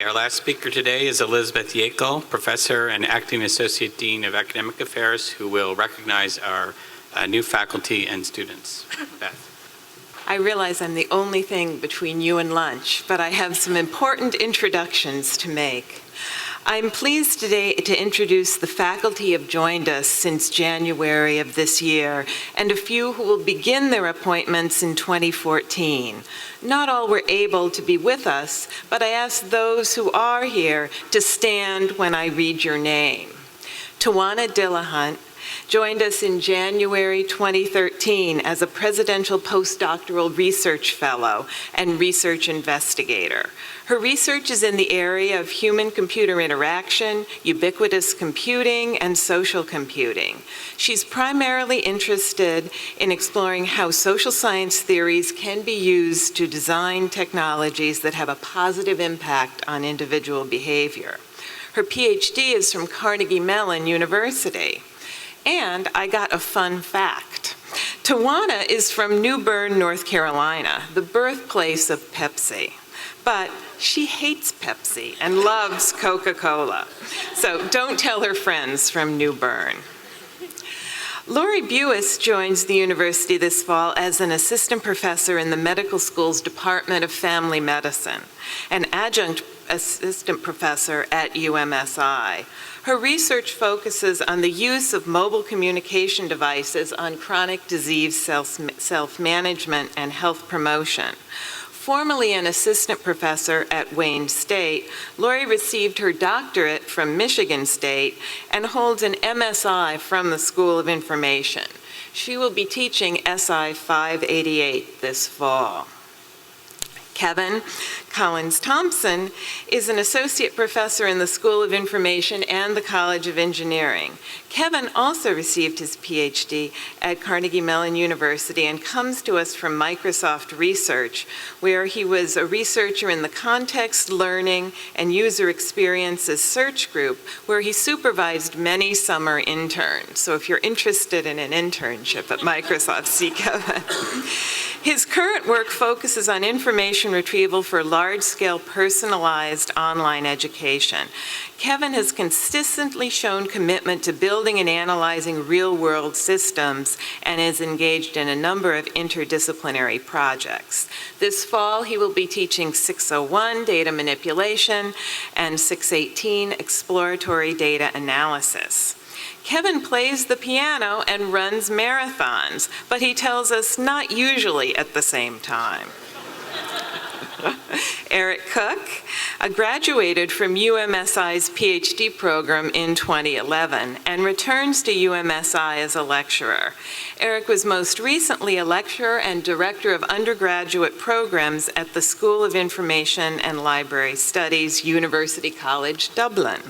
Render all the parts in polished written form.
Our last speaker today is Elizabeth Yakel, Professor and Acting Associate Dean of Academic Affairs, who will recognize our new faculty and students. Beth. I realize I'm the only thing between you and lunch, but I have some important introductions to make. I'm pleased today to introduce the faculty who have joined us since January of this year, and a few who will begin their appointments in 2014. Not all were able to be with us, but I ask those who are here to stand when I read your name. Tawana Dillahunt joined us in January 2013 as a Presidential Postdoctoral Research Fellow and Research Investigator. Her research is in the area of human-computer interaction, ubiquitous computing, and social computing. She's primarily interested in exploring how social science theories can be used to design technologies that have a positive impact on individual behavior. Her PhD is from Carnegie Mellon University. And I got a fun fact. Tawana is from New Bern, North Carolina, the birthplace of Pepsi. But she hates Pepsi and loves Coca-Cola. So don't tell her friends from New Bern. Lori Buis joins the university this fall as an assistant professor in the medical school's Department of Family Medicine, an adjunct assistant professor at UMSI. Her research focuses on the use of mobile communication devices on chronic disease self-management and health promotion. Formerly an assistant professor at Wayne State, Lori received her doctorate from Michigan State and holds an MSI from the School of Information. She will be teaching SI 588 this fall. Kevin Collins-Thompson is an associate professor in the School of Information and the College of Engineering. Kevin also received his PhD at Carnegie Mellon University and comes to us from Microsoft Research, where he was a researcher in the Context Learning and User Experiences Search Group, where he supervised many summer interns. So if you're interested in an internship at Microsoft, see Kevin. His current work focuses on information retrieval for large-scale personalized online education. Kevin has consistently shown commitment to building and analyzing real-world systems and is engaged in a number of interdisciplinary projects. This fall, he will be teaching 601, data manipulation, and 618, exploratory data analysis. Kevin plays the piano and runs marathons, but he tells us not usually at the same time. Eric Cook graduated from UMSI's PhD program in 2011 and returns to UMSI as a lecturer. Eric was most recently a lecturer and director of undergraduate programs at the School of Information and Library Studies, University College Dublin.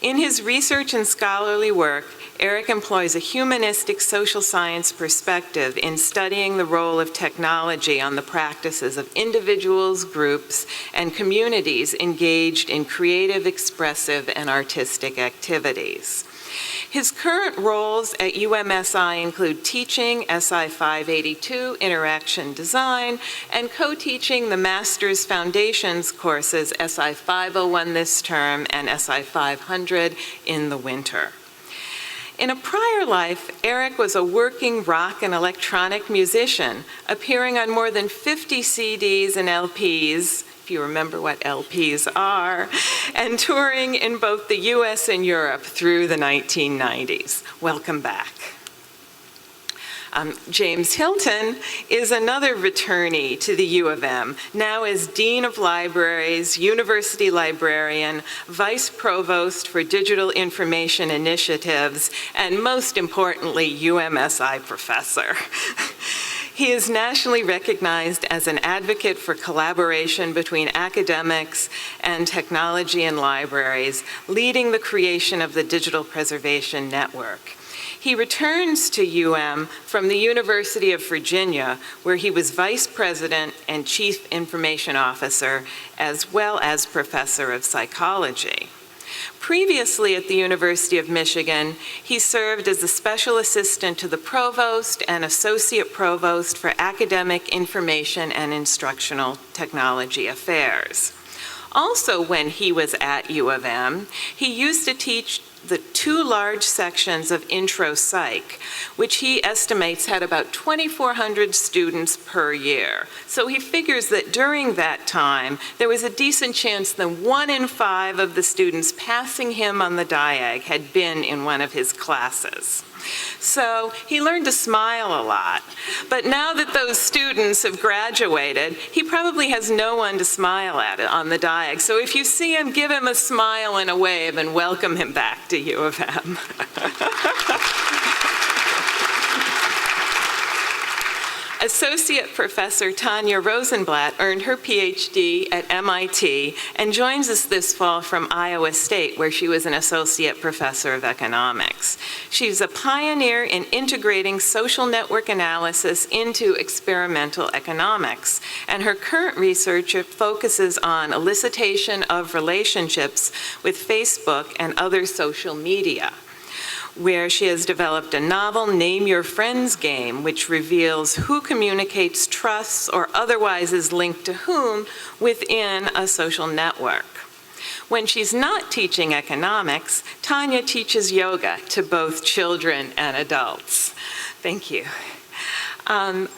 In his research and scholarly work, Eric employs a humanistic social science perspective in studying the role of technology on the practices of individuals, groups, and communities engaged in creative, expressive, and artistic activities. His current roles at UMSI include teaching SI 582, Interaction Design, and co-teaching the Master's Foundations courses SI 501 this term and SI 500 in the winter. In a prior life, Eric was a working rock and electronic musician, appearing on more than 50 CDs and LPs, if you remember what LPs are, and touring in both the US and Europe through the 1990s. Welcome back. James Hilton is another returnee to the U of M, now as Dean of Libraries, University Librarian, Vice Provost for Digital Information Initiatives, and most importantly, UMSI Professor. He is nationally recognized as an advocate for collaboration between academics and technology and libraries, leading the creation of the Digital Preservation Network. He returns to UM from the University of Virginia, where he was Vice President and Chief Information Officer, as well as Professor of Psychology. Previously at the University of Michigan, he served as a special assistant to the provost and associate provost for academic information and instructional technology affairs. Also, when he was at U of M, he used to teach the 2 large sections of Intro Psych, which he estimates had about 2,400 students per year. So he figures that during that time, there was a decent chance that 1 in 5 of the students passing him on the diag had been in one of his classes. So he learned to smile a lot. But now that those students have graduated, he probably has no one to smile at on the diag. So if you see him, give him a smile and a wave and welcome him back to U of M. Associate Professor Tanya Rosenblatt earned her PhD at MIT and joins us this fall from Iowa State, where she was an associate professor of economics. She's a pioneer in integrating social network analysis into experimental economics, and her current research focuses on elicitation of relationships with Facebook and other social media, where she has developed a novel Name Your Friends game, which reveals who communicates, trusts, or otherwise is linked to whom within a social network. When she's not teaching economics, Tanya teaches yoga to both children and adults. Thank you.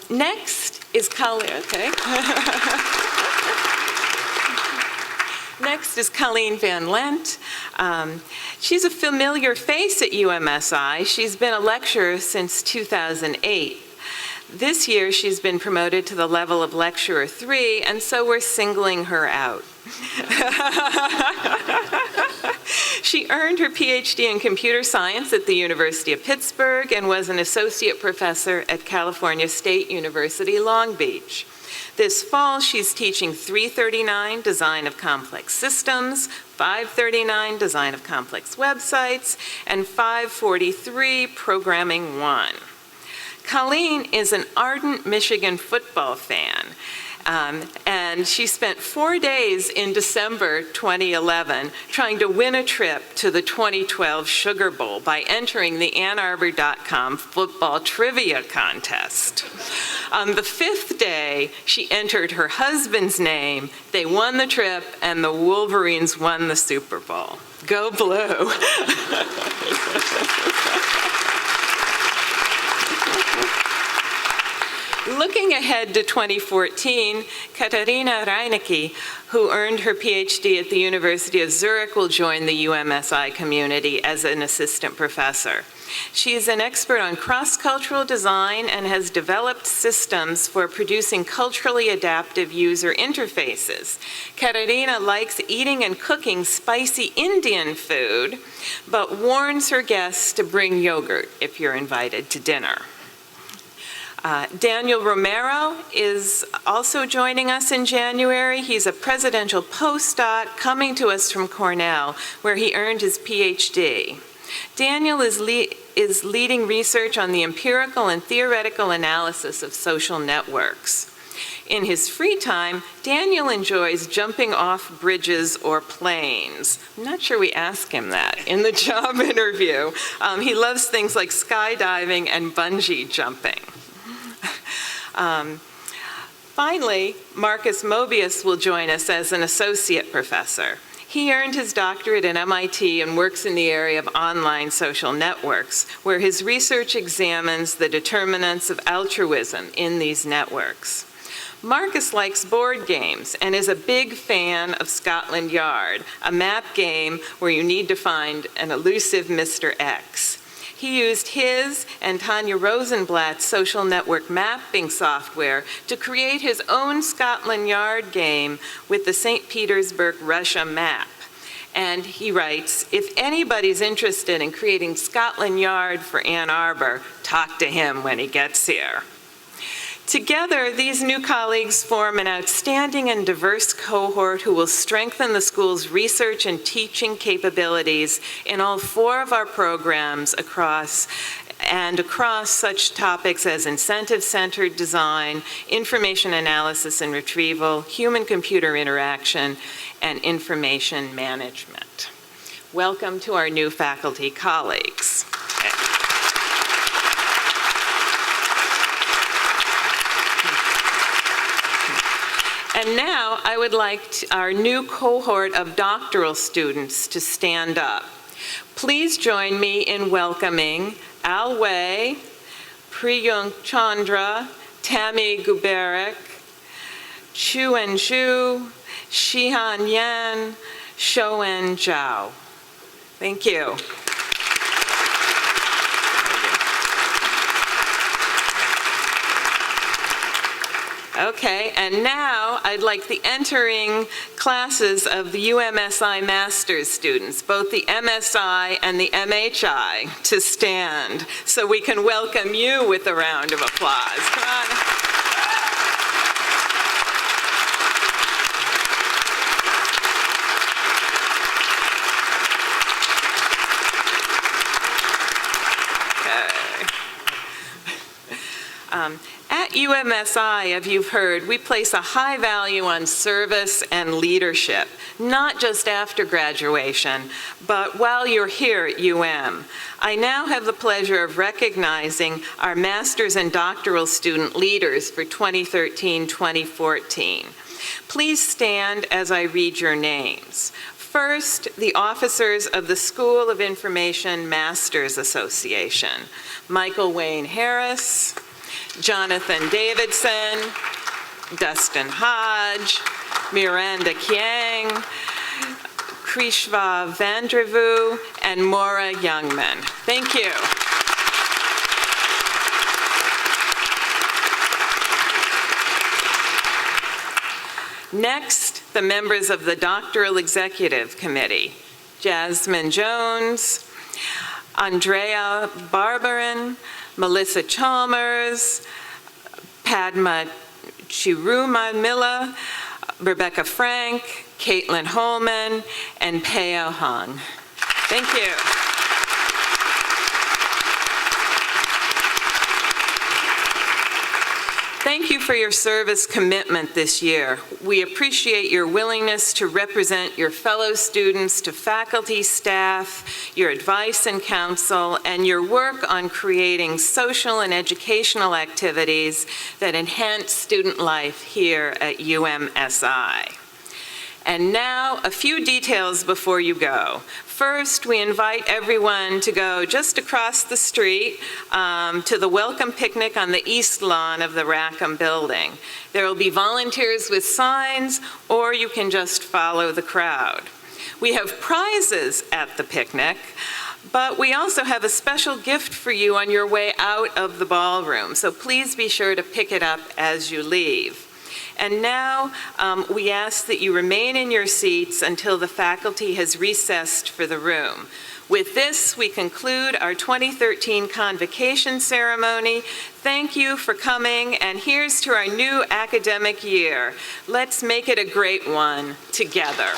Next is Colleen. Okay. Next is Colleen Van Lint. She's a familiar face at UMSI. She's been a lecturer since 2008. This year, she's been promoted to the level of Lecturer 3, and so we're singling her out. She earned her PhD in computer science at the University of Pittsburgh and was an associate professor at California State University, Long Beach. This fall, she's teaching 339, Design of Complex Systems, 539, Design of Complex Websites, and 543, Programming 1. Colleen is an ardent Michigan football fan, and she spent 4 days in December 2011 trying to win a trip to the 2012 Sugar Bowl by entering the AnnArbor.com football trivia contest. On the 5th day, she entered her husband's name, they won the trip, and the Wolverines won the Super Bowl. Go Blue! Looking ahead to 2014, Katharina Reinecke, who earned her PhD at the University of Zurich, will join the UMSI community as an assistant professor. She is an expert on cross-cultural design and has developed systems for producing culturally adaptive user interfaces. Katharina likes eating and cooking spicy Indian food, but warns her guests to bring yogurt if you're invited to dinner. Daniel Romero is also joining us in January. He's a presidential postdoc coming to us from Cornell, where he earned his PhD. Daniel is leading research on the empirical and theoretical analysis of social networks. In his free time, Daniel enjoys jumping off bridges or planes. I'm not sure we asked him that in the job interview. He loves things like skydiving and bungee jumping. Finally, Marcus Mobius will join us as an associate professor. He earned his doctorate at MIT and works in the area of online social networks, where his research examines the determinants of altruism in these networks. Marcus likes board games and is a big fan of Scotland Yard, a map game where you need to find an elusive Mr. X. He used his and Tanya Rosenblatt's social network mapping software to create his own Scotland Yard game with the St. Petersburg, Russia map. And he writes, if anybody's interested in creating Scotland Yard for Ann Arbor, talk to him when he gets here. Together, these new colleagues form an outstanding and diverse cohort who will strengthen the school's research and teaching capabilities in all 4 of our programs across such topics as incentive-centered design, information analysis and retrieval, human-computer interaction, and information management. Welcome to our new faculty colleagues. And now I would like our new cohort of doctoral students to stand up. Please join me in welcoming Al Wei, Priyunk Chandra, Tammy Guberek, Chuan Zhu, Shihan Yan, Shoen Zhao. Thank you. Okay, and now I'd like the entering classes of the UMSI master's students, both the MSI and the MHI, to stand so we can welcome you with a round of applause. Come on. At UMSI, as you've heard, we place a high value on service and leadership, not just after graduation, but while you're here at UM. I now have the pleasure of recognizing our master's and doctoral student leaders for 2013-2014. Please stand as I read your names. First, the officers of the School of Information Masters Association: Michael Wayne Harris, Jonathan Davidson, Dustin Hodge, Miranda Kiang, Krishva Vandrevu, and Maura Youngman. Thank you. Next, the members of the Doctoral Executive Committee: Jasmine Jones, Andrea Barbarin, Melissa Chalmers, Padma Chirumamilla, Rebecca Frank, Caitlin Holman, and Peo Hung. Thank you. Thank you for your service commitment this year. We appreciate your willingness to represent your fellow students to faculty, staff, your advice and counsel, and your work on creating social and educational activities that enhance student life here at UMSI. And now, a few details before you go. First, we invite everyone to go just across the street to the welcome picnic on the east lawn of the Rackham building. There will be volunteers with signs, or you can just follow the crowd. We have prizes at the picnic, but we also have a special gift for you on your way out of the ballroom, so please be sure to pick it up as you leave. And now, we ask that you remain in your seats until the faculty has recessed for the room. With this, we conclude our 2013 Convocation ceremony. Thank you for coming, and here's to our new academic year. Let's make it a great one together.